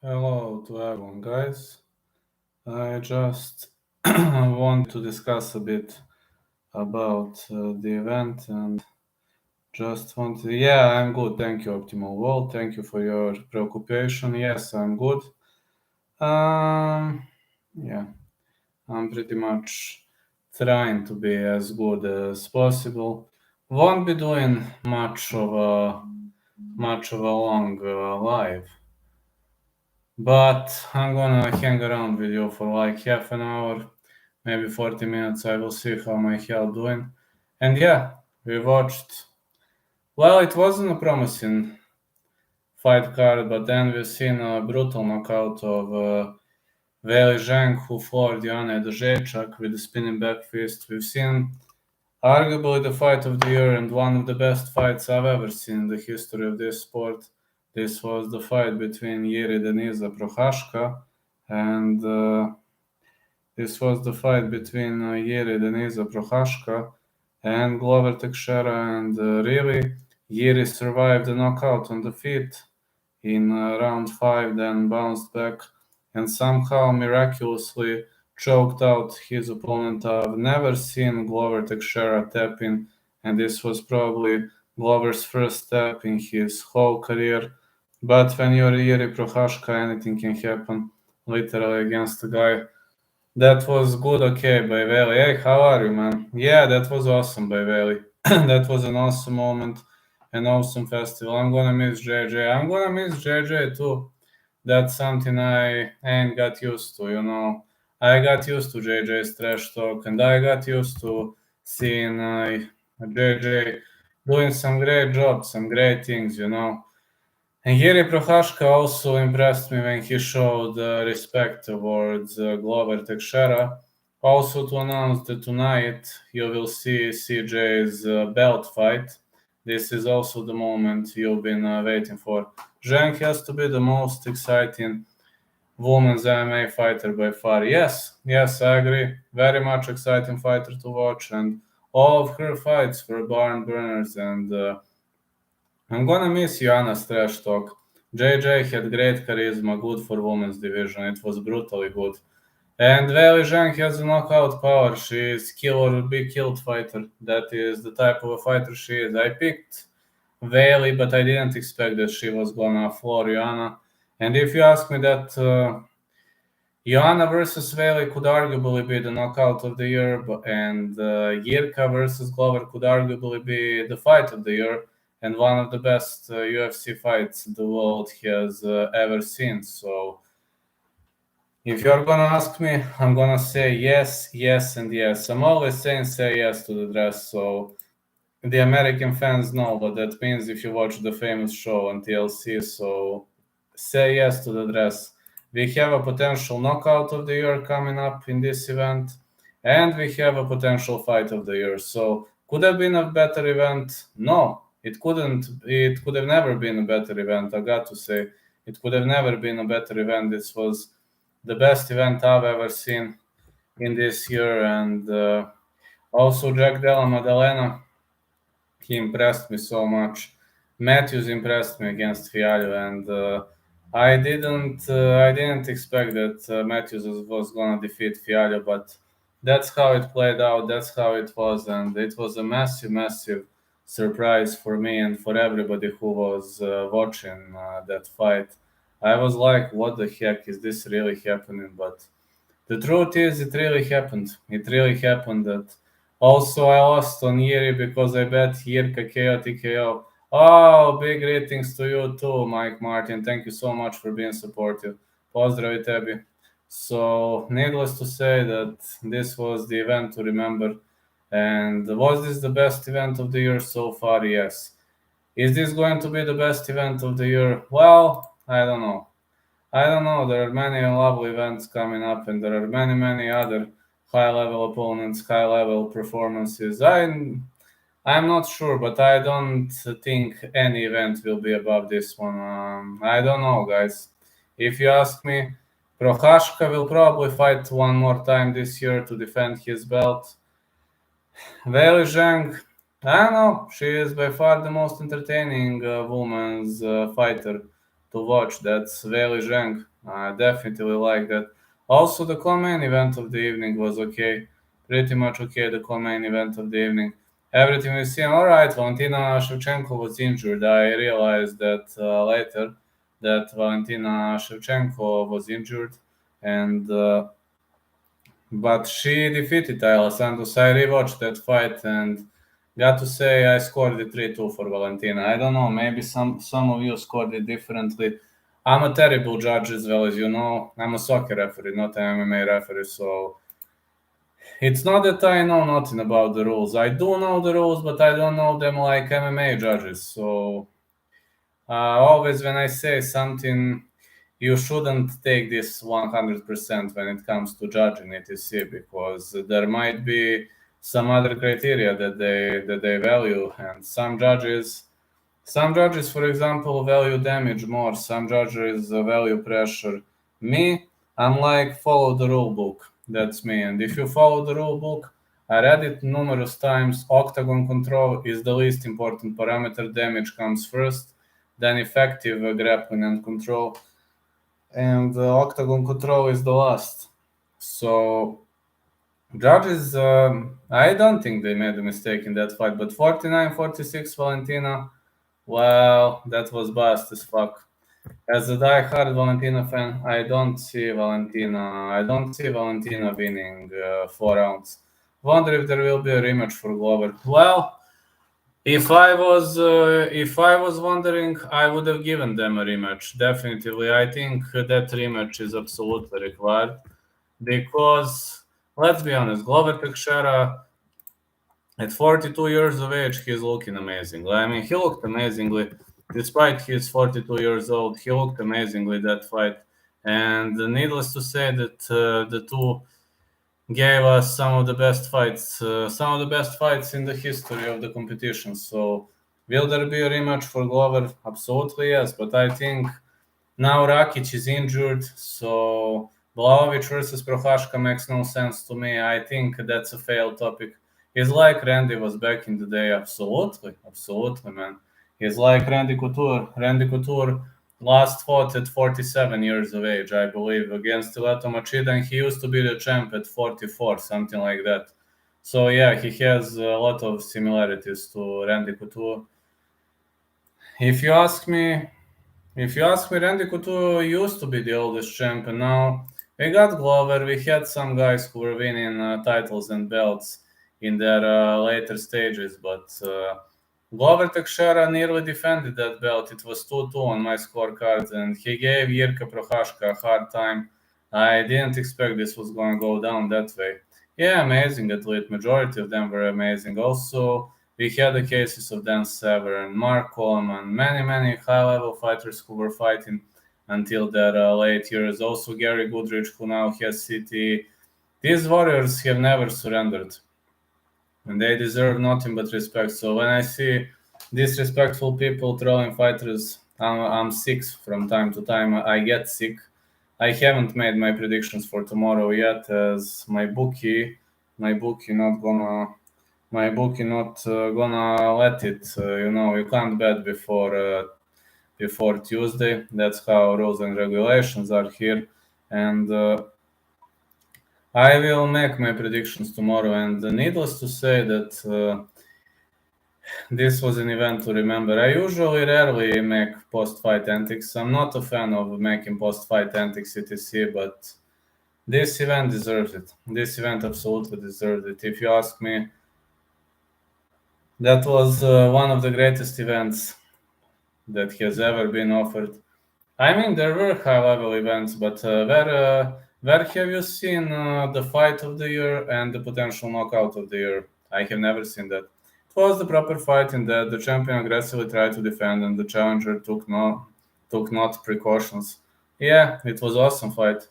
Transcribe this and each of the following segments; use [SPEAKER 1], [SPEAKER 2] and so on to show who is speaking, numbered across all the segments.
[SPEAKER 1] Hello to everyone, guys. I just want to discuss a bit about the event and just want to. Yeah, I'm good. Thank you, Optimal World. Thank you for your preoccupation. Yes, I'm good. Um, yeah, I'm pretty much trying to be as good as possible. Won't be doing much of a long live. But I'm gonna hang around with you for like half an hour, maybe 40 minutes. I will see how my health doing. And yeah, we watched. Well, it wasn't a promising fight card, but then we've seen a brutal knockout of Wei Zhang, who floored Joanna Jędrzejczyk with a spinning back fist. We've seen arguably the fight of the year and one of the best fights I've ever seen in the history of this sport. This was the fight between Jiri Denisa Prochazka and this was the fight between Jiri Denisa Prochazka and Glover Teixeira, and really, Jiri survived the knockout on the feet in round 5, then bounced back and somehow miraculously choked out his opponent. I've never seen Glover Teixeira tap in, and this was probably Glover's first tap in his whole career. But when you're Jiri Prochazka, anything can happen, literally against a guy. That was good, okay, by Veli. Hey, how are you, man? Yeah, that was awesome, by Veli. That was an awesome moment, an awesome festival. I'm gonna miss JJ. I'm gonna miss JJ too. That's something I ain't got used to, you know. I got used to JJ's trash talk, and I got used to seeing JJ doing some great jobs, some great things, you know. And Jiri Prochazka also impressed me when he showed respect towards Glover Teixeira. Also, to announce that tonight you will see CJ's belt fight. This is also the moment you've been waiting for. Zhang has to be the most exciting women's MMA fighter by far. Yes, I agree. Very much exciting fighter to watch, and all of her fights were barn burners. And I'm gonna miss Joanna's trash talk. JJ had great charisma, good for women's division. It was brutally good. And Weili Zhang has a knockout power. She is kill or be killed fighter. That is the type of a fighter she is. I picked Weili, but I didn't expect that she was gonna floor Joanna. And if you ask me that Joanna versus Weili could arguably be the knockout of the year, and Jirka versus Glover could arguably be the fight of the year and one of the best UFC fights the world has ever seen. So, if you're gonna ask me, I'm gonna say yes, yes, and yes. I'm always saying say yes to the dress. So, the American fans know what that means if you watch the famous show on TLC. So, say yes to the dress. We have a potential knockout of the year coming up in this event, and we have a potential fight of the year. So, could have been a better event? No, it couldn't. It could have never been a better event. I got to say, it could have never been a better event. This was the best event I've ever seen in this year, and also Jack Della Maddalena, he impressed me so much. Matthews impressed me against Fialho, and I didn't expect that Matthews was gonna defeat Fialho, but that's how it played out. That's how it was, and it was a massive, massive surprise for me and for everybody who was watching that fight. I was like, "What the heck is this really happening?" But the truth is, it really happened. It really happened that. Also, I lost on Jiri because I bet Jirka KO TKO. Oh, big greetings to you too, Mike Martin. Thank you so much for being supportive. Pozdrav tebi. So, needless to say that this was the event to remember. And was this the best event of the year so far? Yes. Is this going to be the best event of the year? Well, I don't know. I don't know. There are many lovely events coming up, and there are many, many other high-level opponents, high-level performances. I'm not sure, but I don't think any event will be above this one. I don't know, guys. If you ask me, Prochazka will probably fight one more time this year to defend his belt. Weili Zhang, I don't know. She is by far the most entertaining woman's fighter to watch. That's Weili Zheng. I definitely like that. Also, the co-main event of the evening was okay, pretty much okay. The co-main event of the evening, everything we see. All right, Valentina Shevchenko was injured. I realized that later that Valentina Shevchenko was injured, and but she defeated Ayla Santos. I rewatched that fight and got to say I scored it 3-2 for Valentina. I don't know, maybe some of you scored it differently. I'm a terrible judge as well, as you know. I'm a soccer referee, not an MMA referee, so it's not that I know nothing about the rules. I do know the rules, but I don't know them like MMA judges. So always when I say something, you shouldn't take this 100% when it comes to judging etc. because there might be some other criteria that they value, and some judges, for example, value damage more. Some judges value pressure. Me, I'm like follow the rule book. That's me. And if you follow the rule book, I read it numerous times. Octagon control is the least important parameter. Damage comes first, then effective grappling and control, and octagon control is the last. So judges, I don't think they made a mistake in that fight. But 49-46 Valentina, well, that was biased as fuck. As a die-hard Valentina fan, I don't see Valentina winning 4 rounds. Wonder if there will be a rematch for Glover. Well, if I was wondering, I would have given them a rematch. Definitely, I think that rematch is absolutely required because let's be honest, Glover Teixeira at 42 years of age, he's looking amazing. I mean, he looked amazingly, despite he's 42 years old. He looked amazingly that fight, and needless to say that the two gave us some of the best fights in the history of the competition. So, will there be a rematch for Glover? Absolutely yes, but I think now Rakic is injured, so Blaovic versus Prohashka makes no sense to me. I think that's a failed topic. He's like Randy was back in the day. Absolutely, absolutely, man. He's like Randy Couture. Randy Couture last fought at 47 years of age, I believe, against Ilato Machida, and he used to be the champ at 44, something like that. So yeah, he has a lot of similarities to Randy Couture. If you ask me, Randy Couture used to be the oldest champion. Now we got Glover. We had some guys who were winning titles and belts in their later stages, but Glover Teixeira nearly defended that belt. It was 2-2 on my scorecard, and he gave Jirka Prohashka a hard time. I didn't expect this was going to go down that way. Yeah, amazing athlete. Majority of them were amazing. Also, we had the cases of Dan Severn, Mark Coleman, many high-level fighters who were fighting until their late years. Also, Gary Goodrich, who now has CTE. These warriors have never surrendered, and they deserve nothing but respect. So when I see disrespectful people trolling fighters, I'm sick from time to time. I get sick. I haven't made my predictions for tomorrow yet, as my bookie not gonna let it. You can't bet before Tuesday. That's how rules and regulations are here, and I will make my predictions tomorrow. And needless to say that this was an event to remember. I usually rarely make post-fight antics. I'm not a fan of making post-fight antics, etc. But this event deserves it. This event absolutely deserves it. If you ask me, that was one of the greatest events that has ever been offered. I mean, there were high-level events, but where have you seen the fight of the year and the potential knockout of the year? I have never seen that. It was the proper fight in that the champion aggressively tried to defend and the challenger took not precautions. Yeah, it was awesome fight.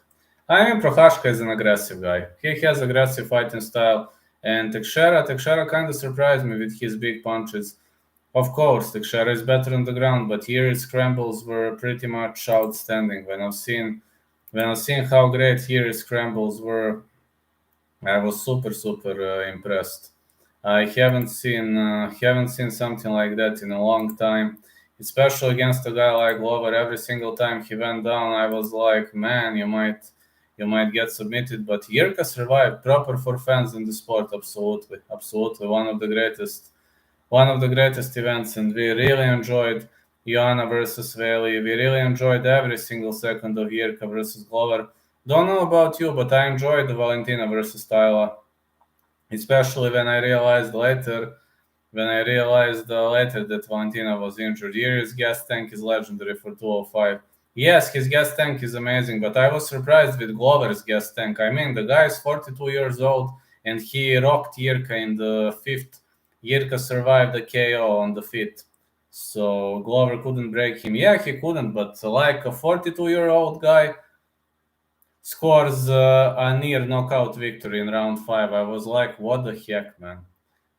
[SPEAKER 1] I mean, Prohashka is an aggressive guy. He has aggressive fighting style, and Teixeira kind of surprised me with his big punches. Of course, Teixeira is better on the ground, but here his scrambles were pretty much outstanding. When I've seen how great here his scrambles were, I was super impressed. I haven't seen something like that in a long time. especially against a guy like Glover. Every single time he went down, I was like, man, you might get submitted. But Jirka survived. Proper for fans in the sport, absolutely, absolutely. One of the greatest events, and we really enjoyed Joanna versus Veli. We really enjoyed every single second of Jirka versus Glover. Don't know about you, but I enjoyed the Valentina versus Tyla, especially when I realized later that Valentina was injured. Jiri's gas tank is legendary for 205. Yes, his gas tank is amazing, but I was surprised with Glover's gas tank. I mean, the guy is 42 years old and he rocked Jirka in the fifth. Jirka survived the KO on the fifth. So Glover couldn't break him. Yeah, he couldn't, but like a 42-year-old guy scores a near knockout victory in round 5. I was like, what the heck, man?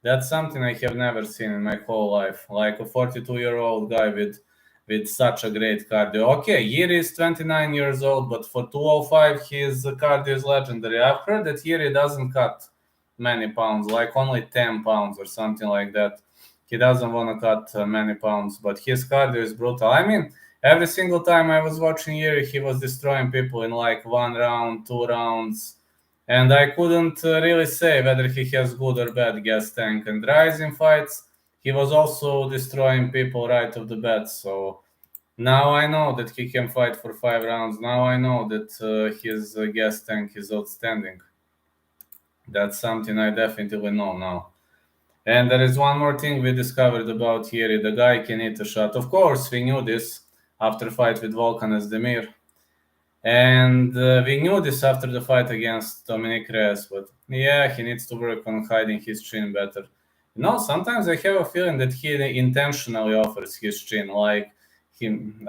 [SPEAKER 1] That's something I have never seen in my whole life. Like a 42-year-old guy with such a great cardio. Okay, Jiri is 29 years old, but for 205, his cardio is legendary. I've heard that Jiri doesn't cut many pounds, like only 10 pounds or something like that. He doesn't want to cut many pounds, but his cardio is brutal. I mean, every single time I was watching Jiri, he was destroying people in like 1 round, 2 rounds, and I couldn't really say whether he has good or bad gas tank. And rising fights, he was also destroying people right off the bat. So now I know that he can fight for 5 rounds. Now I know that his gas tank is outstanding. That's something I definitely know now. And there is one more thing we discovered about Jiri. The guy can hit a shot. Of course, we knew this after fight with Volkan Demir. And we knew this after the fight against Dominic Reyes, but yeah, he needs to work on hiding his chin better. Sometimes I have a feeling that he intentionally offers his chin. Like,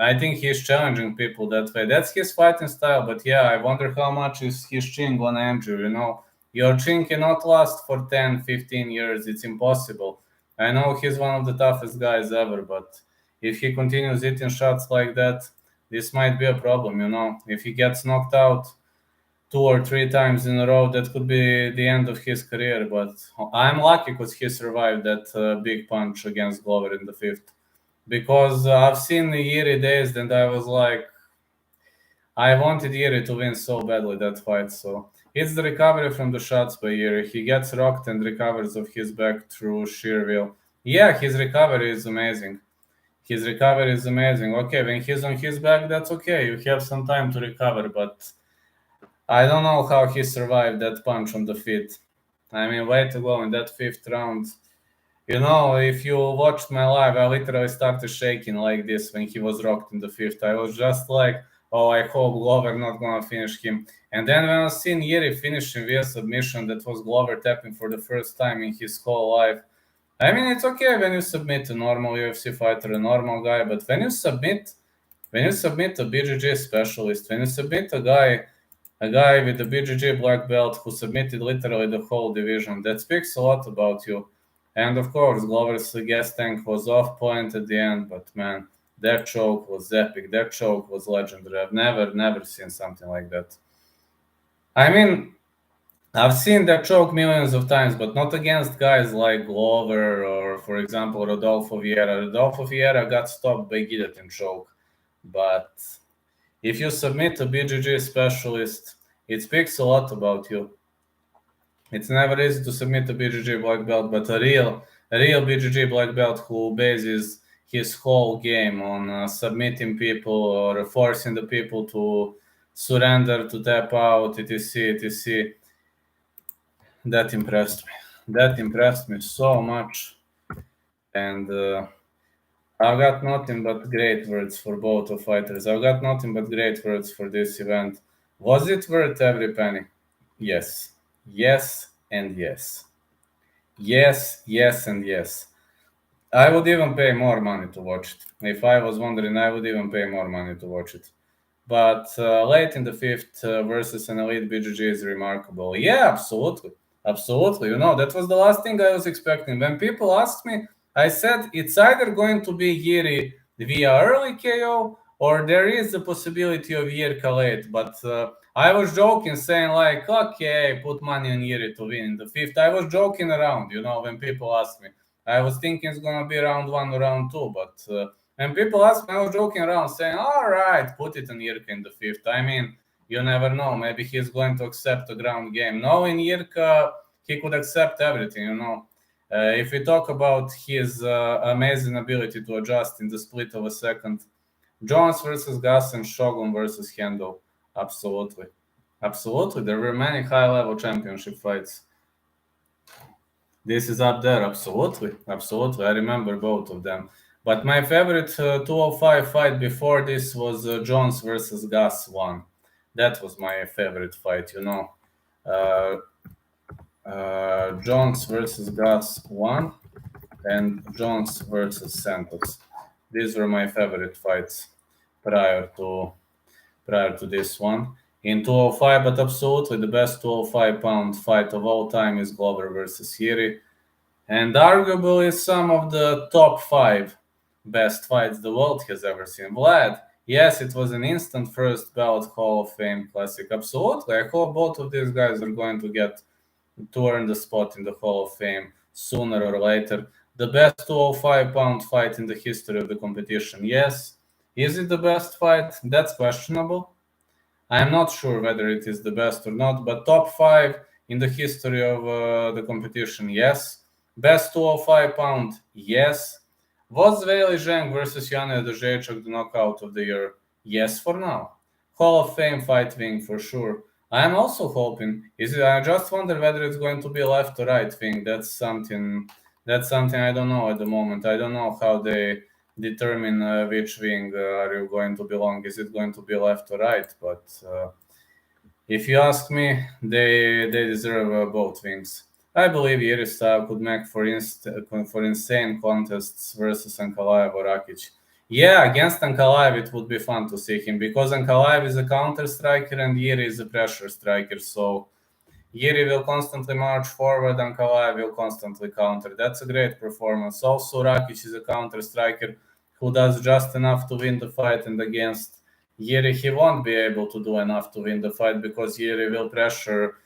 [SPEAKER 1] I think he's challenging people that way. That's his fighting style, but yeah, I wonder how much is his chin gonna injure, Your chin cannot last for 10, 15 years. It's impossible. I know he's one of the toughest guys ever, but if he continues hitting shots like that, this might be a problem. If he gets knocked out 2 or 3 times in a row, that could be the end of his career. But I'm lucky because he survived that big punch against Glover in the fifth. Because I've seen Jiri dazed, and I was like, I wanted Jiri to win so badly that fight. So it's the recovery from the shots by Jiri. He gets rocked and recovers of his back through sheer will. Yeah, his recovery is amazing. His recovery is amazing. Okay, when he's on his back, that's okay. You have some time to recover, but I don't know how he survived that punch on the feet. I mean, way to go in that fifth round. If you watched my live, I literally started shaking like this when he was rocked in the fifth. I was just like, oh, I hope Glover not gonna finish him. And then when I seen Jiri finish him via submission, that was Glover tapping for the first time in his whole life. I mean, it's okay when you submit a normal UFC fighter, a normal guy, but when you submit a BJJ specialist, when you submit a guy with a BJJ black belt who submitted literally the whole division, that speaks a lot about you. And of course, Glover's gas tank was off point at the end, but man, that choke was epic. That choke was legendary. I've never seen something like that. I mean, I've seen that choke millions of times, but not against guys like Glover or, for example, Rodolfo Vieira. Rodolfo Vieira got stopped by guillotine choke. But if you submit a BJJ specialist, it speaks a lot about you. It's never easy to submit a BJJ black belt, but a real BJJ black belt who bases his whole game on submitting people or forcing the people to surrender, to tap out, etc. That impressed me. That impressed me so much. And I've got nothing but great words for both of fighters. I've got nothing but great words for this event. Was it worth every penny? Yes. Yes and yes. Yes, yes, and yes. I would even pay more money to watch it. If I was wondering, I would even pay more money to watch it. But late in the fifth versus an elite BJJ is remarkable. Yeah, absolutely. Absolutely. That was the last thing I was expecting. When people asked me, I said it's either going to be Jiri via early KO or there is the possibility of Jirka late. But I was joking, saying like, okay, put money on Jiri to win in the fifth. I was joking around, when people asked me. I was thinking it's going to be round 1 or round 2, but And people ask me, I was joking around saying, all right, put it on Jirka in the 5th. I mean, you never know. Maybe he's going to accept a ground game. Knowing Jirka, he could accept everything, If we talk about his amazing ability to adjust in the split of a second, Jones versus Gus and Shogun versus Handel. Absolutely. Absolutely. There were many high-level championship fights. This is up there. Absolutely. Absolutely. I remember both of them. But my favorite 205 fight before this was Jones versus Gus 1. That was my favorite fight, Jones versus Gus 1 and Jones versus Santos. These were my favorite fights prior to this one in 205. But absolutely the best 205 pound fight of all time is Glover versus Jiri, and arguably some of the top 5 best fights the world has ever seen. Vlad, yes, it was an instant first ballot Hall of Fame classic. Absolutely. I hope both of these guys are going to get to earn the spot in the Hall of Fame sooner or later. The best 205 pound fight in the history of the competition. Yes. Is it the best fight? That's questionable. I am not sure whether it is the best or not, but top 5 in the history of the competition, yes. Best 205 pound, yes. Was Weili Zhang versus Yana Jędrzejczyk the knockout of the year? Yes, for now. Hall of Fame fight wing for sure. I am also hoping. I just wonder whether it's going to be left or right wing. That's something I don't know at the moment. I don't know how they determine which wing are you going to belong. Is it going to be left or right? But if you ask me, they deserve both wings. I believe Jiri style could make for insane contests versus Ankalaev or Rakic. Yeah, against Ankalaev it would be fun to see him, because Ankalaev is a counter striker and Jiri is a pressure striker. So Jiri will constantly march forward, and Ankalaev will constantly counter. That's a great performance. Also, Rakic is a counter striker who does just enough to win the fight, and against Jiri, he won't be able to do enough to win the fight because Jiri will pressure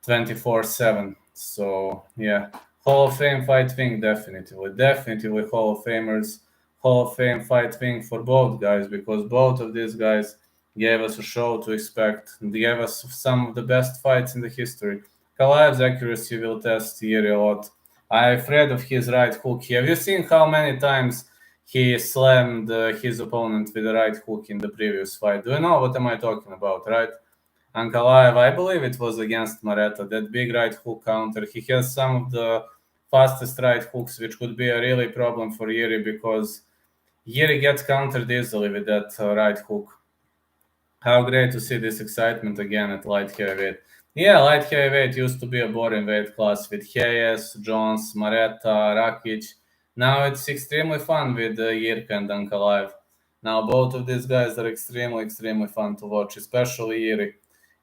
[SPEAKER 1] 24/7. So, yeah, Hall of Fame fight wing, definitely Hall of Famers. Hall of Fame fight wing for both guys, because both of these guys gave us a show to expect. They gave us some of the best fights in the history. Kalaev's accuracy will test Jiri a lot. I'm afraid of his right hook. Have you seen how many times he slammed his opponent with a right hook in the previous fight? Do you know what am I talking about, right? Ankalaev, I believe it was against Mareta, that big right hook counter. He has some of the fastest right hooks, which could be a really problem for Jiri, because Jiri gets countered easily with that right hook. How great to see this excitement again at light heavyweight. Yeah, light heavyweight used to be a boring weight class with Hayes, Jones, Mareta, Rakic. Now it's extremely fun with Jirka and Ankalaev. Now both of these guys are extremely fun to watch, especially Jiri.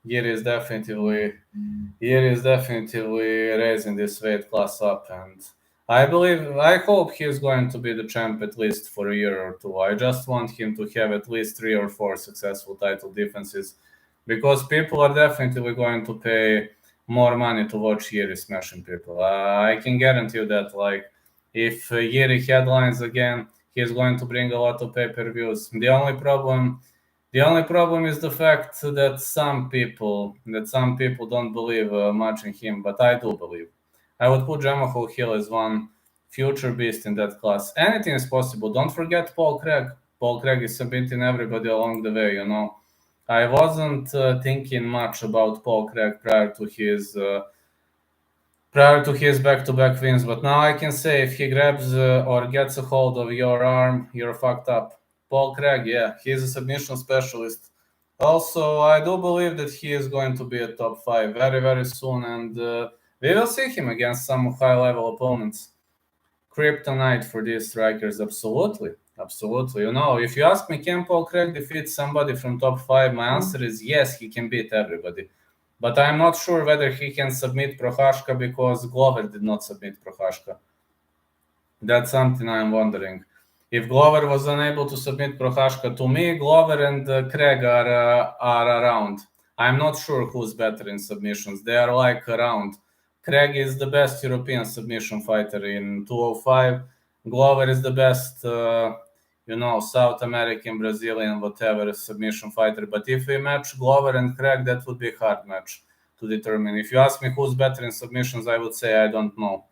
[SPEAKER 1] Jiri is definitely raising this weight class up, and I hope he's going to be the champ at least for a year or two. I just want him to have at least 3 or 4 successful title defenses, because people are definitely going to pay more money to watch Jiri smashing people. I can guarantee you that. Like, if Jiri headlines again, he's going to bring a lot of pay-per-views. The only problem is the fact that some people don't believe much in him, but I do believe. I would put Jamahal Hill as one future beast in that class. Anything is possible. Don't forget Paul Craig. Paul Craig is submitting everybody along the way, I wasn't thinking much about Paul Craig prior to his back-to-back wins, but now I can say if he grabs or gets a hold of your arm, you're fucked up. Paul Craig, yeah, he's a submission specialist. Also, I do believe that he is going to be a top 5 very soon, and we will see him against some high-level opponents. Kryptonite for these strikers, absolutely. If you ask me, can Paul Craig defeat somebody from top 5, my answer is yes, he can beat everybody. But I'm not sure whether he can submit Prochazka, because Glover did not submit Prochazka. That's something I'm wondering. If Glover was unable to submit Prochazka, to me, Glover and Craig are around. I'm not sure who's better in submissions. They are like around. Craig is the best European submission fighter in 205. Glover is the best South American, Brazilian, whatever submission fighter. But if we match Glover and Craig, that would be a hard match to determine. If you ask me who's better in submissions, I would say I don't know,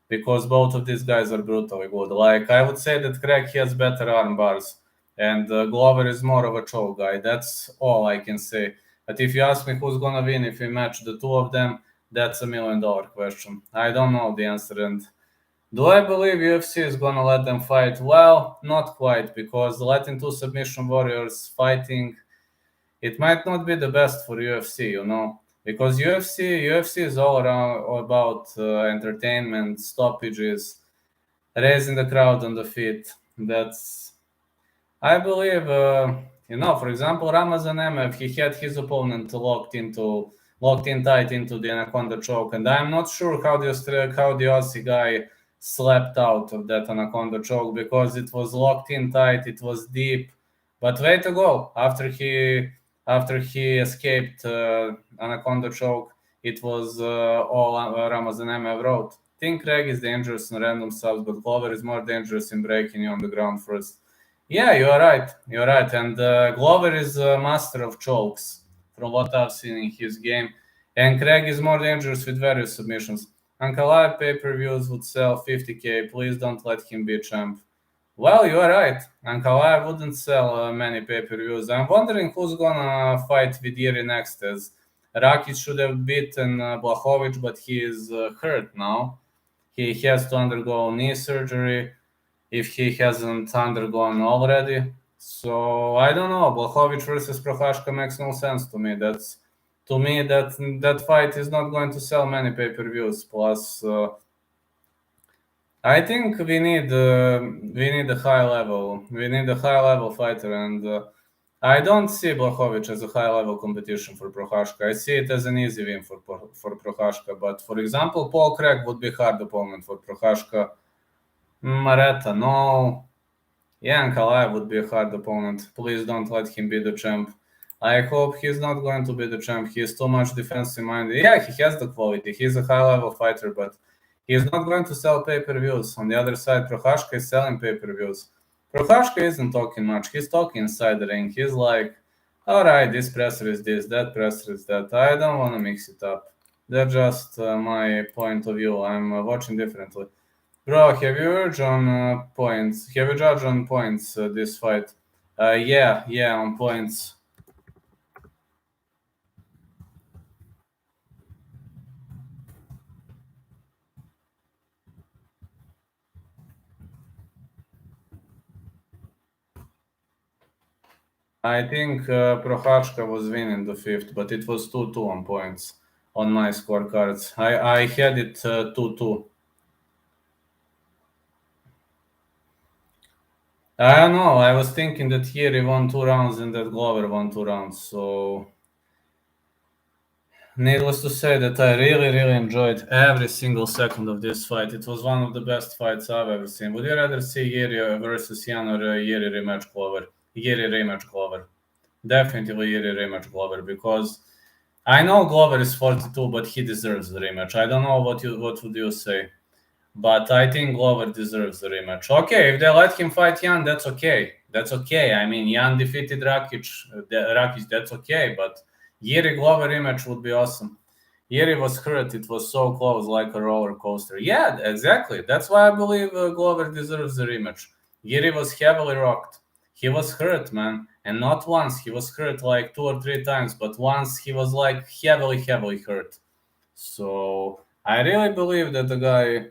[SPEAKER 1] because both of these guys are brutally good. Like, I would say that Craig has better arm bars, and Glover is more of a choke guy. That's all I can say. But if you ask me who's gonna win if we match the two of them, that's $1 million question. I don't know the answer. And do I believe UFC is gonna let them fight? Well, not quite, because letting two submission warriors fighting, it might not be the best for UFC, because UFC is all around about entertainment, stoppages, raising the crowd on the feet. That's, I believe, for example, Ramazan Emev, he had his opponent locked in tight into the anaconda choke, and I'm not sure how the Aussie guy slept out of that anaconda choke, because it was locked in tight, it was deep. But way to go! After he escaped anaconda choke, it was all Ramazan Emev wrote. I think Craig is dangerous in random subs, but Glover is more dangerous in breaking you on the ground first. Yeah, you're right. And Glover is a master of chokes, from what I've seen in his game. And Craig is more dangerous with various submissions. Ankalaev pay-per-views would sell 50K. Please don't let him be champ. Well, you are right. Ankalaev wouldn't sell many pay-per-views. I'm wondering who's gonna fight with Jiri next, as Rakic should have beaten Blachowicz, but he is hurt now. He has to undergo knee surgery, if he hasn't undergone already. So I don't know. Blachowicz versus Prochazka makes no sense to me. That fight is not going to sell many pay-per-views. Plus, I think we need a high level fighter, and I don't see Blachowicz as a high level competition for Prochazka. I see it as an easy win for Prochazka. But for example, Paul Craig would be a hard opponent for Prochazka. Mareta, no. Yeah, Ankalaev would be a hard opponent. Please don't let him be the champ. I hope he's not going to be the champ. He's too much defensive minded. Yeah, he has the quality. He's a high level fighter, but he's not going to sell pay-per-views. On the other side, Prochazka is selling pay-per-views. Prochazka isn't talking much. He's talking inside the ring. He's like, all right, this presser is this, that presser is that. I don't want to mix it up. That's just my point of view. I'm watching differently. Bro, have you judged on points? Have you judged on points this fight? Yeah, on points. I think Prochazka was winning the fifth, but it was 2-2 on points on my scorecards. I had it 2-2. I don't know. I was thinking that Jiri won 2 rounds and that Glover won 2 rounds. So, needless to say that I really, really enjoyed every single second of this fight. It was one of the best fights I've ever seen. Would you rather see Jiri versus Jan or Jiri rematch Glover? Jiri rematch Glover. Definitely Jiri rematch Glover, because I know Glover is 42, but he deserves the rematch. I don't know what would you say. But I think Glover deserves the rematch. Okay, if they let him fight Jan, that's okay. I mean, Jan defeated Rakic, that's okay. But Jiri Glover rematch would be awesome. Jiri was hurt. It was so close, like a roller coaster. Yeah, exactly. That's why I believe Glover deserves the rematch. Jiri was heavily rocked. He was hurt, man. And not once. He was hurt like 2 or 3 times. But once he was like heavily hurt. So I really believe that the guy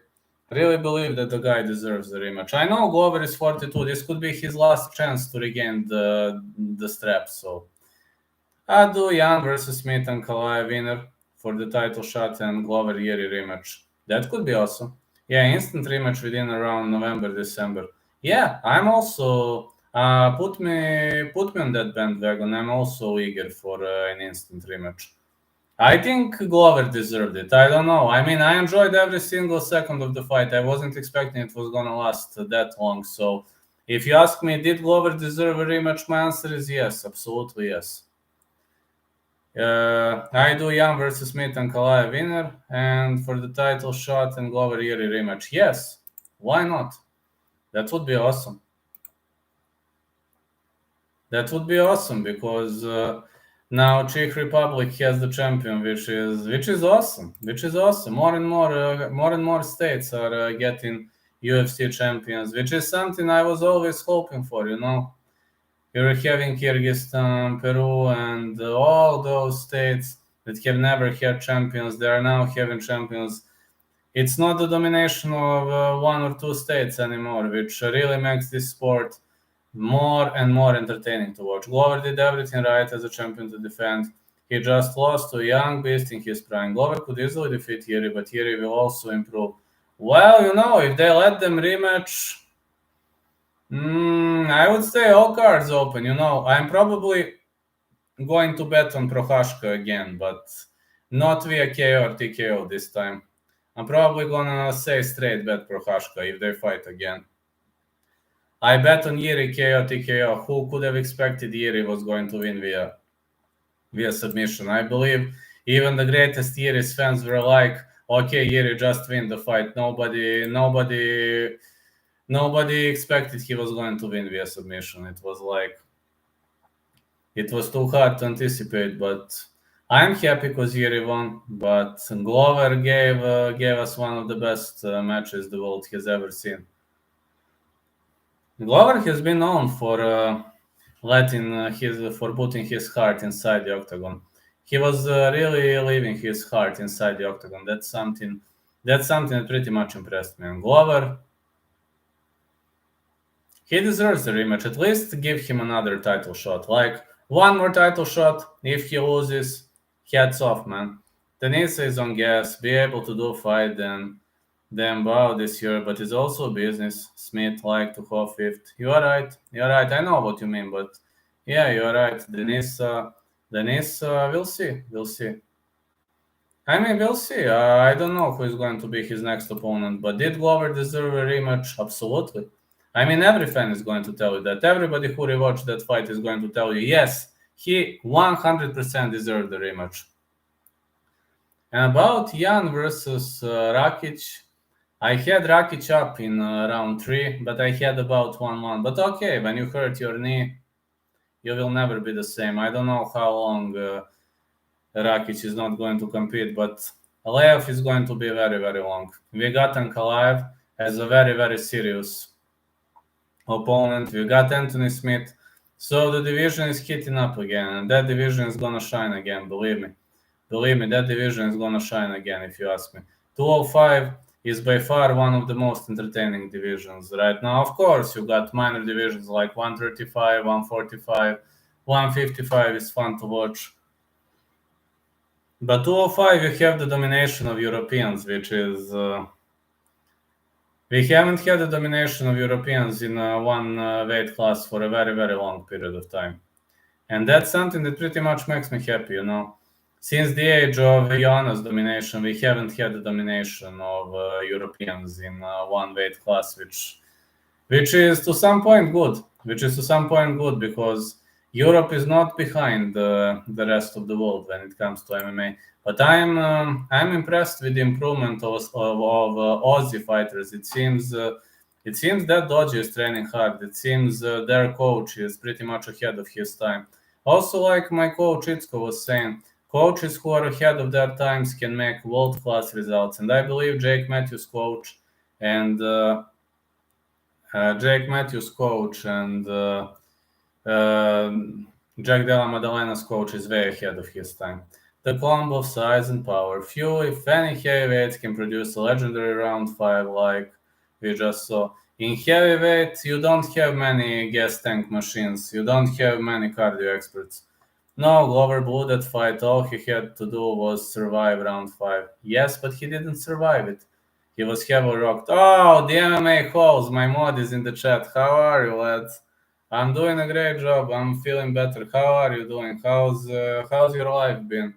[SPEAKER 1] deserves the rematch. I know Glover is 42. This could be his last chance to regain the strap. So I do Jan versus Smith and Ankalaev winner for the title shot and Glover Jiri rematch. That could be awesome. Yeah, instant rematch within around November, December. Yeah, I'm also put me on that bandwagon. I'm also eager for an instant rematch. I think Glover deserved it. I don't know. I mean, I enjoyed every single second of the fight. I wasn't expecting it was going to last that long. So if you ask me, did Glover deserve a rematch? My answer is yes. Absolutely yes. I do Jan versus Smith and Ankalaev winner. And for the title shot and Glover Jiri rematch. Yes. Why not? That would be awesome. That would be awesome because now Czech Republic has the champion, which is awesome. Which is awesome. More and more states are getting UFC champions, which is something I was always hoping for. You're having Kyrgyzstan, Peru, and all those states that have never had champions. They are now having champions. It's not the domination of one or two states anymore, which really makes this sport more and more entertaining to watch. Glover did everything right as a champion to defend. He just lost to a young beast in his prime. Glover could easily defeat Jiri, but Jiri will also improve. Well, if they let them rematch, I would say all cards open. I'm probably going to bet on Prohashka again, but not via KO or TKO this time. I'm probably gonna say straight bet Prohashka if they fight again. I bet on Jiri KO TKO. Who could have expected Jiri was going to win via submission? I believe even the greatest Jiri's fans were like, okay, Jiri just win the fight. Nobody expected he was going to win via submission. It was too hard to anticipate, but I'm happy because Jiri won. But Glover gave us one of the best matches the world has ever seen. Glover has been known for for putting his heart inside the octagon. He was really leaving his heart inside the octagon. That's something that pretty much impressed me. And Glover, he deserves the rematch. At least give him another title shot. Like one more title shot. If he loses, hats off, man. Denisa is on gas. Be able to do fight then wow this year, but it's also business. Smith like to go fifth. You're right. I know what you mean, but yeah, you're right. Denise, we'll see. I mean, we'll see. I don't know who is going to be his next opponent, but did Glover deserve a rematch? Absolutely. I mean, every fan is going to tell you that. Everybody who rewatched that fight is going to tell you, yes, he 100% deserved the rematch. And about Jan versus Rakic, I had Rakic up in round 3, but I had about 1-1. But okay, when you hurt your knee, you will never be the same. I don't know how long Rakic is not going to compete, but layoff is going to be very, very long. We got Ankalaev as a very, very serious opponent. We got Anthony Smith. So the division is heating up again, and that division is going to shine again, believe me. Believe me, that division is going to shine again, if you ask me. 205 is by far one of the most entertaining divisions right now. Of course, you got minor divisions like 135, 145, 155 is fun to watch. But 205, you have the domination of Europeans, which is... we haven't had the domination of Europeans in one weight class for a very, very long period of time. And that's something that pretty much makes me happy, Since the age of Joanna's domination, we haven't had the domination of Europeans in one weight class, which is to some point good. Because Europe is not behind the rest of the world when it comes to MMA. But I'm impressed with the improvement of Aussie fighters. It seems that Dodgy is training hard. It seems their coach is pretty much ahead of his time. Also, like my coach Itzko was saying, coaches who are ahead of their times can make world-class results. And I believe Jake Matthews' coach and Jack Della Maddalena's coach is way ahead of his time. The combo of size and power. Few, if any, heavyweights can produce a legendary round 5 like we just saw. In heavyweight, you don't have many gas tank machines. You don't have many cardio experts. No, Glover blew that fight. All he had to do was survive round 5. Yes, but he didn't survive it. He was heavily rocked. Oh, the MMA calls. My mod is in the chat. How are you, lads? I'm doing a great job. I'm feeling better. How are you doing? How's your life been?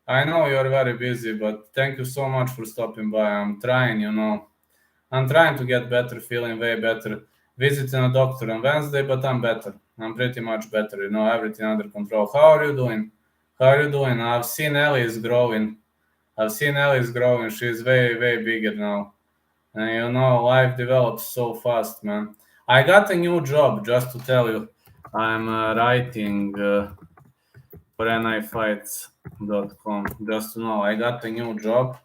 [SPEAKER 1] I know you're very busy, but thank you so much for stopping by. I'm trying, I'm trying to get better, feeling way better. Visiting a doctor on Wednesday, but I'm better. I'm pretty much better, everything under control. How are you doing? I've seen Ellie is growing. She's way, way bigger now. And life develops so fast, man. I got a new job, just to tell you. I'm writing for nifights.com. Just to know, I got a new job.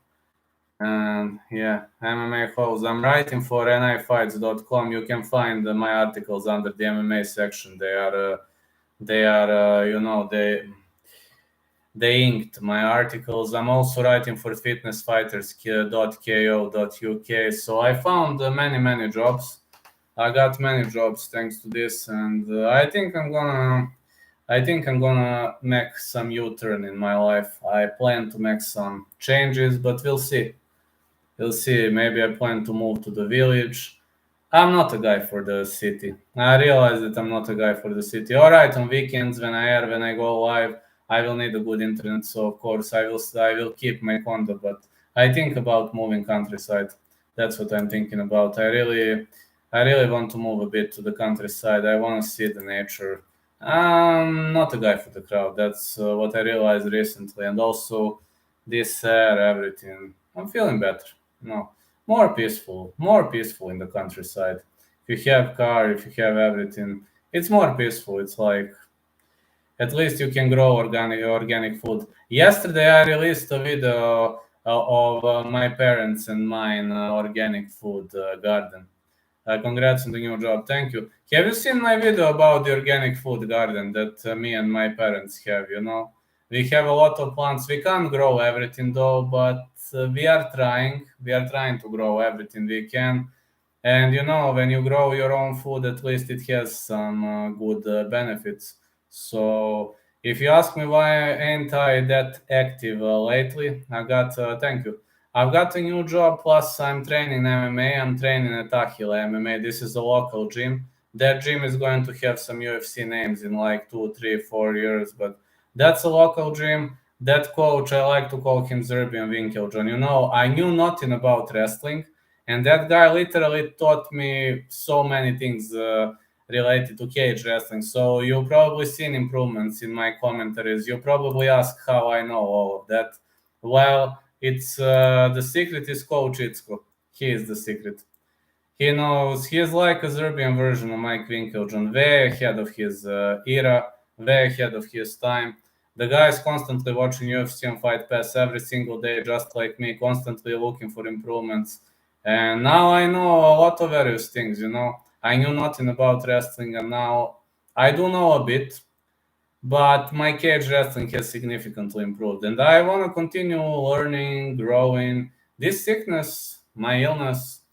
[SPEAKER 1] And yeah, MMA host. I'm writing for nifights.com. You can find my articles under the MMA section. They inked my articles. I'm also writing for fitnessfighters.co.uk. So I found many jobs. I got many jobs thanks to this, and I think I'm gonna make some U-turn in my life. I plan to make some changes, but we'll see. We'll see. Maybe I plan to move to the village. I'm not a guy for the city. I realize that I'm not a guy for the city. All right, on weekends when I go live, I will need a good internet. So of course I will keep my condo. But I think about moving countryside. That's what I'm thinking about. I really want to move a bit to the countryside. I want to see the nature. I'm not a guy for the crowd. That's what I realized recently. And also this air, everything. I'm feeling better. No, more peaceful in the countryside. If you have car, if you have everything, it's more peaceful. It's like at least you can grow organic food. Yesterday I released a video of my parents and mine organic food garden. Congrats on the new job. Thank you. Have you seen my video about the organic food garden that me and my parents have? We have a lot of plants. We can't grow everything though, but we are trying. We are trying to grow everything we can. And when you grow your own food, at least it has some good benefits. So if you ask me why ain't I that active lately, thank you. I've got a new job, plus I'm training MMA. I'm training at Ahila MMA. This is a local gym. That gym is going to have some UFC names in like 2, 3, 4 years, but that's a local gym. That coach, I like to call him Serbian Winkeljohn. I knew nothing about wrestling, and that guy literally taught me so many things related to cage wrestling. So you've probably seen improvements in my commentaries. You probably ask how I know all of that. Well, it's the secret is Coach Itzko. He is the secret. He knows. He is like a Serbian version of Mike Winkeljohn, way ahead of his era, way ahead of his time. The guy is constantly watching UFC and Fight Pass every single day, just like me, constantly looking for improvements. And now I know a lot of various things. I knew nothing about wrestling, and now I do know a bit, but my cage wrestling has significantly improved, and I want to continue learning, growing. This sickness, my illness,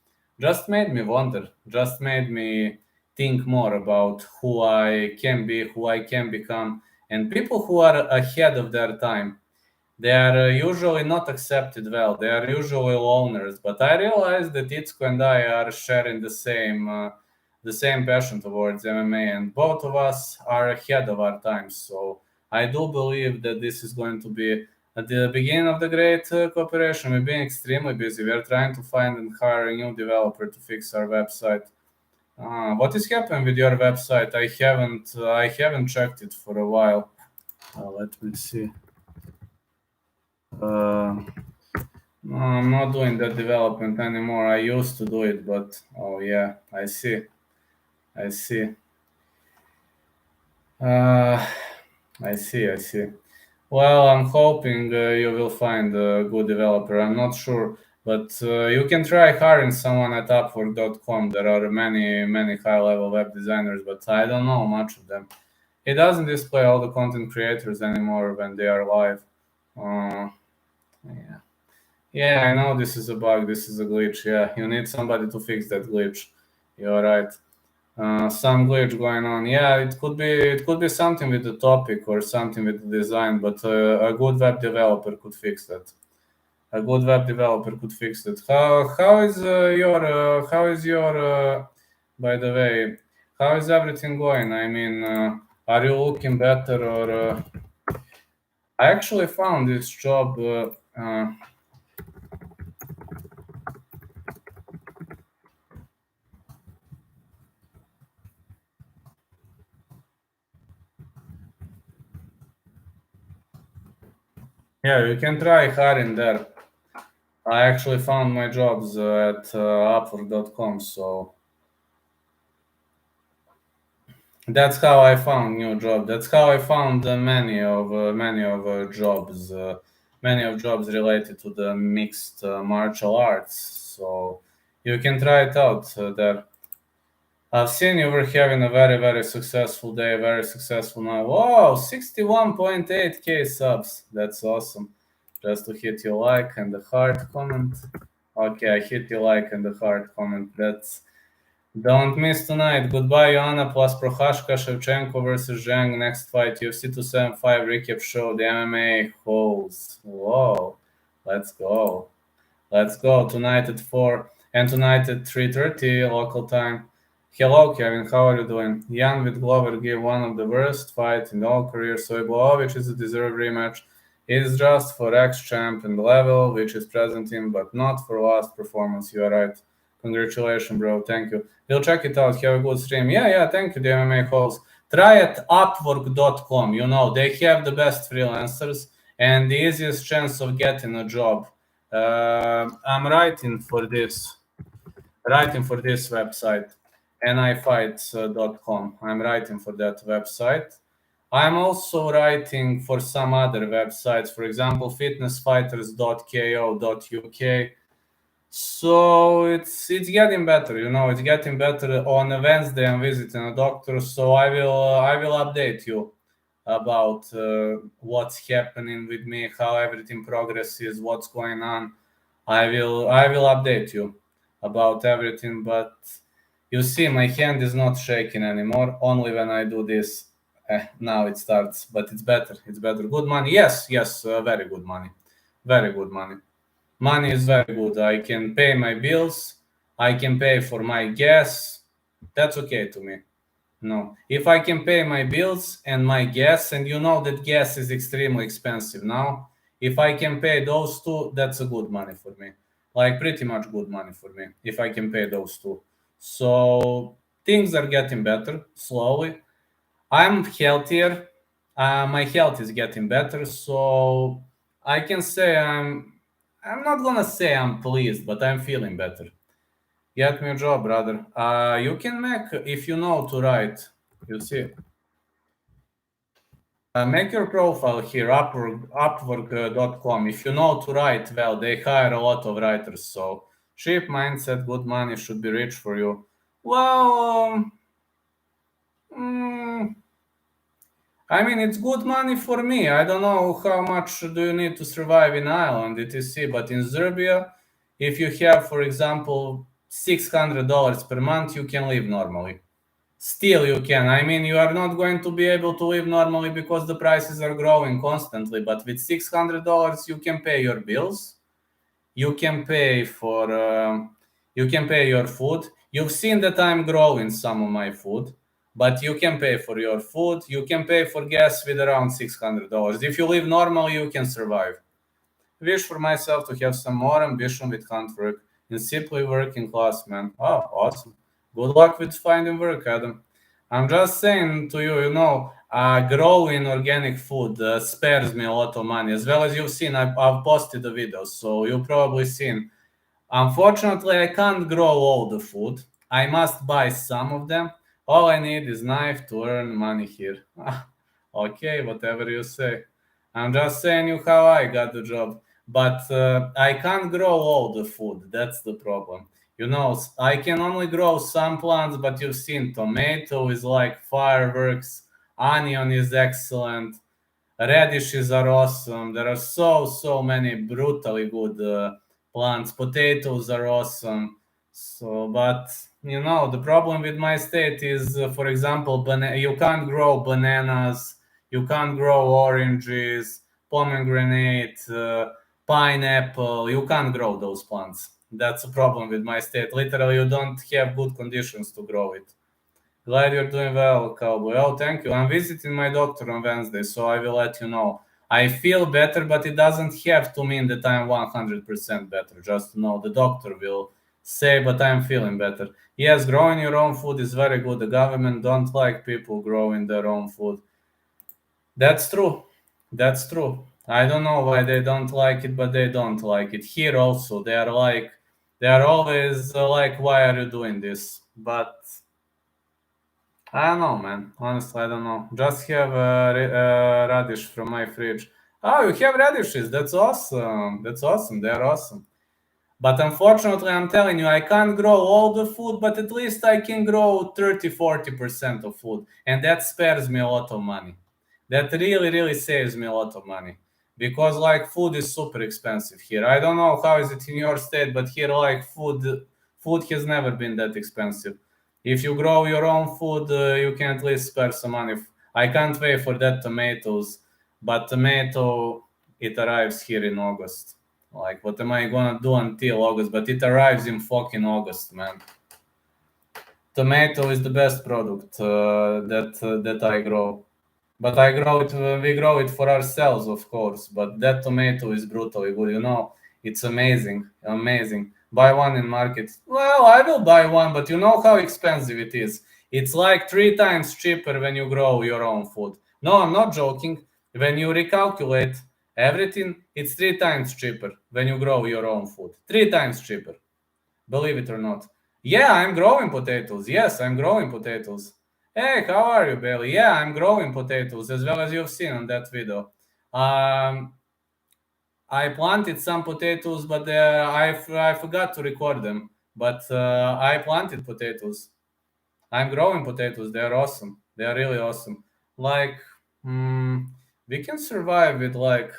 [SPEAKER 1] just made me wonder, just made me think more about who I can be, who I can become. And people who are ahead of their time, they are usually not accepted well. They are usually loners. But I realize that Itzko and I are sharing the same passion towards MMA, and both of us are ahead of our times. So I do believe that this is going to be at the beginning of the great cooperation. We've been extremely busy. We are trying to find and hire a new developer to fix our website. What is happening with your website? I haven't checked it for a while. Let me see. Uh, no, I'm not doing that development anymore. I used to do it, but oh yeah, I see. I see. Uh, I see. Well, I'm hoping you will find a good developer. I'm not sure, but you can try hiring someone at Upwork.com. There are many high-level web designers, but I don't know much of them. It doesn't display all the content creators anymore when they are live. Yeah. Yeah, I know this is a bug. This is a glitch. Yeah, you need somebody to fix that glitch. You're right. Some glitch going on. Yeah, it could be something with the topic or something with the design, but a good web developer could fix that. A good web developer could fix that. How is your by the way, how is everything going? I mean, are you looking better or I actually found this job yeah, you can try hiring there. I actually found my jobs at Upwork.com, so That's how I found new job. That's how I found many of jobs related to the mixed martial arts. So you can try it out there. I've seen you were having a very, very successful day, very successful now. Wow, 61.8k subs. That's awesome. Just to hit your like and the heart comment. Okay, I hit your like and the heart comment. That's don't miss tonight. Goodbye, Joanna plus Prohashka Shevchenko versus Zhang. Next fight, UFC 275 recap show. The MMA holds. Whoa, let's go. Let's go tonight at 4 and tonight at 3:30 local time. Hello, Kevin. How are you doing? Jan with Glover gave one of the worst fights in all career, so Blachowicz is a deserved rematch. It is just for ex-champ and level, which is present in, but not for last performance. You are right. Congratulations, bro. Thank you. We'll check it out. Have a good stream. Yeah. Thank you, the MMA host. Try at Upwork.com. You know, they have the best freelancers and the easiest chance of getting a job. I'm writing for this website, nifights.com. I'm writing for that website. I'm also writing for some other websites, for example, fitnessfighters.ko.uk. So it's getting better, you know. It's getting better. On a Wednesday, I'm visiting a doctor, so I will update you about what's happening with me, how everything progresses, what's going on. I will update you about everything. But you see, my hand is not shaking anymore. Only when I do this, now it starts. But it's better. It's better. Good money. Yes. Very good money. Very good money. Money is very good. I can pay my bills. I can pay for my gas. That's okay to me. No, if I can pay my bills and my gas, and you know that gas is extremely expensive now, if I can pay those two, that's a good money for me. Like pretty much good money for me if I can pay those two. So things are getting better slowly. I'm healthier. My health is getting better, so I can say I'm not gonna say I'm pleased, but I'm feeling better. Get me a job, brother. You can make if you know to write. You see, make your profile here, Upwork.com. If you know to write well, they hire a lot of writers. So cheap mindset, good money should be rich for you. Well, mm, I mean, it's good money for me. I don't know how much do you need to survive in Ireland, etc. But in Serbia, if you have, for example, $600 per month, you can live normally. Still, you can. I mean, you are not going to be able to live normally because the prices are growing constantly. But with $600, you can pay your bills. You can pay for. You can pay your food. You've seen that I'm growing some of my food, but you can pay for your food. You can pay for gas with around $600. If you live normally, you can survive. Wish for myself to have some more ambition with handwork and simply working class, man. Oh, awesome. Good luck with finding work, Adam. I'm just saying to you, growing organic food spares me a lot of money. As well as you've seen, I've posted the videos, so you've probably seen. Unfortunately, I can't grow all the food. I must buy some of them. All I need is knife to earn money here. Okay, whatever you say. I'm just saying you how I got the job. But I can't grow all the food. That's the problem. I can only grow some plants, but you've seen tomato is like fireworks, onion is excellent, radishes are awesome. There are so many brutally good plants. Potatoes are awesome. So, but the problem with my state is, for example, you can't grow bananas, you can't grow oranges, pomegranate, pineapple. You can't grow those plants. That's a problem with my state. Literally, you don't have good conditions to grow it. Glad you're doing well, Cowboy. Oh, thank you. I'm visiting my doctor on Wednesday, so I will let you know. I feel better, but it doesn't have to mean that I'm 100% better. Just to know, the doctor will say, but I'm feeling better. Yes, growing your own food is very good. The government don't like people growing their own food. That's true. That's true. I don't know why they don't like it, but they don't like it. Here also, they are always like, why are you doing this? But I don't know, man. Honestly, I don't know. Just have radish from my fridge. Oh, you have radishes. That's awesome. That's awesome. They're awesome. But unfortunately, I'm telling you, I can't grow all the food, but at least I can grow 30-40% of food. And that spares me a lot of money. That really, really saves me a lot of money. Because like food is super expensive here. I don't know how is it in your state, but here like food has never been that expensive. If you grow your own food, you can at least spare some money. I can't wait for that tomatoes, but tomato it arrives here in August. Like, what am I gonna do until August? But it arrives in fucking August, man. Tomato is the best product that I grow. But I grow it. We grow it for ourselves, of course. But that tomato is brutally good. You know, it's amazing, amazing. Buy one in market. Well, I will buy one, but you know how expensive it is. It's like 3 times cheaper when you grow your own food. No, I'm not joking. When you recalculate everything, it's 3 times cheaper when you grow your own food. 3 times cheaper. Believe it or not. Yeah, I'm growing potatoes. Yes, I'm growing potatoes. Hey, how are you, Bailey? Yeah, I'm growing potatoes as well as you've seen on that video. Um, I planted some potatoes, but I forgot to record them. But I planted potatoes. I'm growing potatoes. They're awesome. They are really awesome. Like, mm, we can survive with like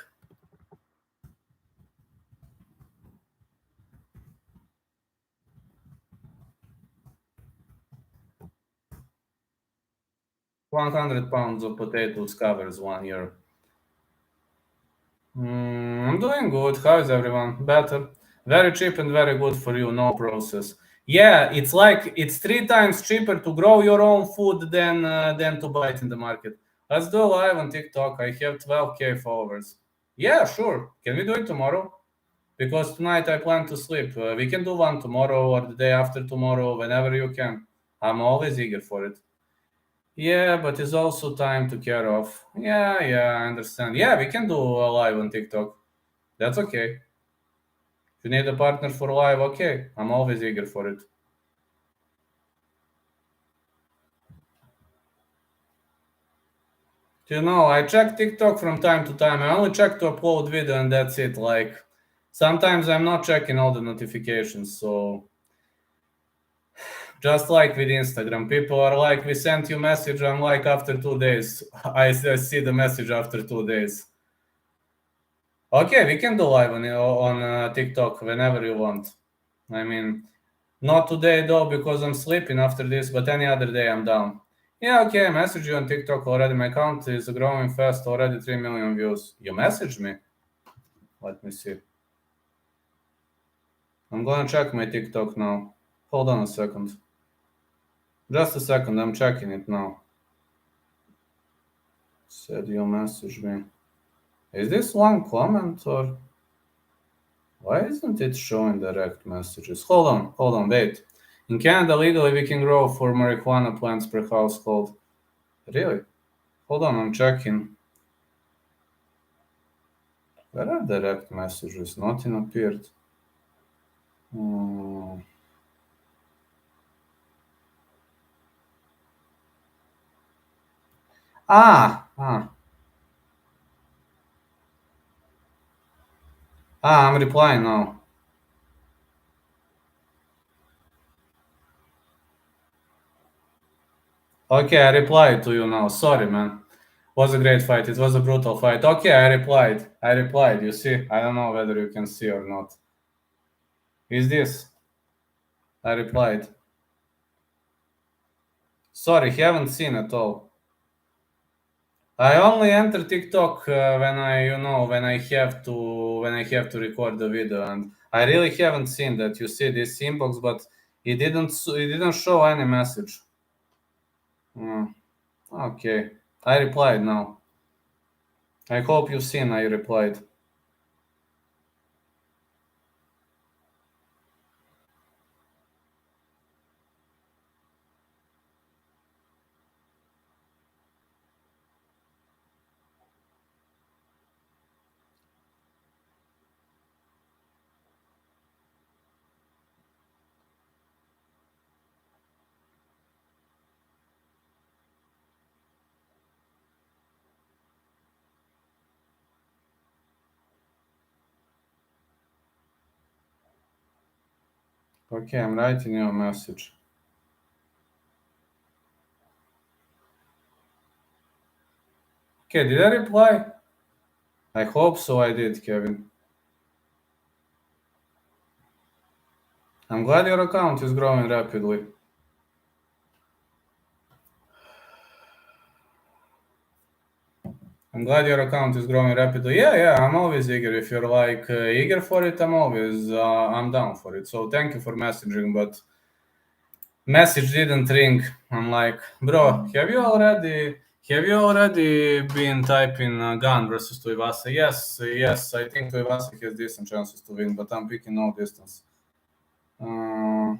[SPEAKER 1] 100 pounds of potatoes covers 1 year. I'm doing good. How is everyone? Better. Very cheap and very good for you. No process. Yeah, it's like it's 3 times cheaper to grow your own food than to buy it in the market. Let's do a live on TikTok. I have 12K followers. Yeah, sure. Can we do it tomorrow? Because tonight I plan to sleep. We can do one tomorrow or the day after tomorrow, whenever you can. I'm always eager for it. Yeah, but it's also time to care of. Yeah, yeah, I understand. Yeah, we can do a live on TikTok. That's okay. If you need a partner for live, okay. I'm always eager for it. You know, I check TikTok from time to time. I only check to upload video and that's it. Like, sometimes I'm not checking all the notifications. So, just like with Instagram, people are like, we sent you message. I'm like, after 2 days. I see the message after 2 days. Okay, we can do live on TikTok whenever you want. I mean, not today though because I'm sleeping after this, but any other day I'm down. Yeah, okay, I messaged you on TikTok already. My account is growing fast, already 3 million views. You messaged me? Let me see. I'm gonna check my TikTok now. Hold on a second. Just a second, I'm checking it now. Said you messaged me. Is this one comment or why isn't it showing direct messages? Hold on, wait. In Canada, legally, we can grow 4 marijuana plants per household. Really? Hold on, I'm checking. Where are direct messages? Nothing appeared. Hmm. Ah, I'm replying now. Okay, I replied to you now. Sorry, man. Was a great fight. It was a brutal fight. Okay, I replied. I replied. You see, I don't know whether you can see or not. Is this? I replied. Sorry, haven't seen at all. I only enter TikTok when I have to record the video, and I really haven't seen that. You see this inbox, but it didn't show any message. Hmm. Okay, I replied now. I hope you've seen I replied. Okay, I'm writing you a message. Okay, did I reply? I hope so I did, Kevin. I'm glad your account is growing rapidly. I'm glad your account is growing rapidly. Yeah, I'm always eager. If you're like eager for it, I'm down for it. So thank you for messaging, but message didn't ring. I'm like, bro, have you already been typing Gun versus Tuivasa? Yes, I think Tuivasa has decent chances to win, but I'm picking no distance. Uh,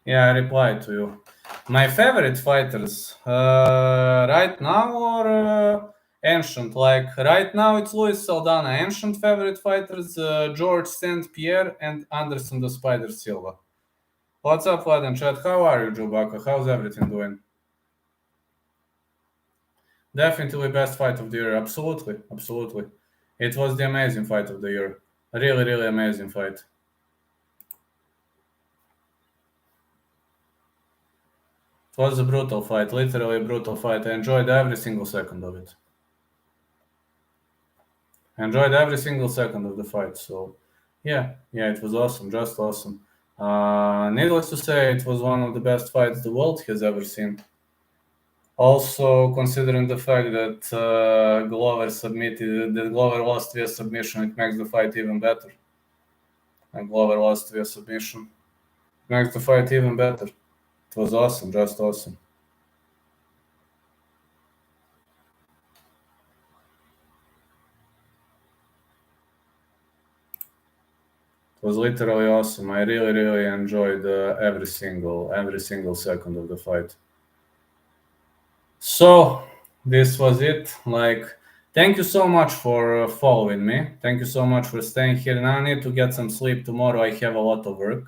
[SPEAKER 1] yeah, I replied to you. My favorite fighters right now or ancient? Like right now, it's Luis Saldana. Ancient favorite fighters: George St. Pierre and Anderson the Spider Silva. What's up, Vlad and chat? How are you, Jubaka? How's everything doing? Definitely best fight of the year. Absolutely. It was the amazing fight of the year. Really amazing fight. It was a brutal fight, literally a brutal fight. I enjoyed every single second of it. Enjoyed every single second of the fight. So, yeah, it was awesome, just awesome. Needless to say, it was one of the best fights the world has ever seen. Also, considering the fact that Glover lost via submission, it makes the fight even better. And Glover lost via submission, makes the fight even better. It was awesome, just awesome. It was literally awesome. I really enjoyed every single second of the fight. So this was it. Like, thank you so much for following me. Thank you so much for staying here. Now I need to get some sleep. Tomorrow I have a lot of work.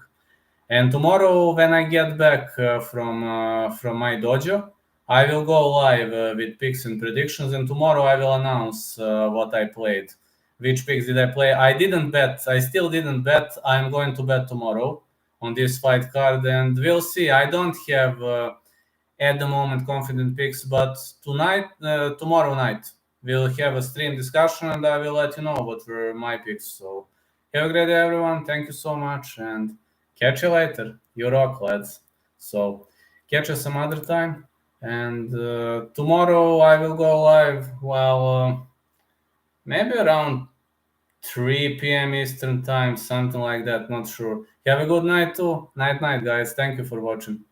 [SPEAKER 1] And tomorrow, when I get back from my dojo, I will go live with picks and predictions. And tomorrow I will announce what I played. Which picks did I play? I didn't bet. I still didn't bet. I'm going to bet tomorrow on this fight card, and we'll see. I don't have at the moment confident picks, but tomorrow night, we'll have a stream discussion, and I will let you know what were my picks. So have a great day, everyone. Thank you so much, and catch you later. You rock, lads. So catch us some other time. And tomorrow I will go live. Well, maybe around 3 p.m. Eastern time, something like that. Not sure. Have a good night too. Night, guys. Thank you for watching.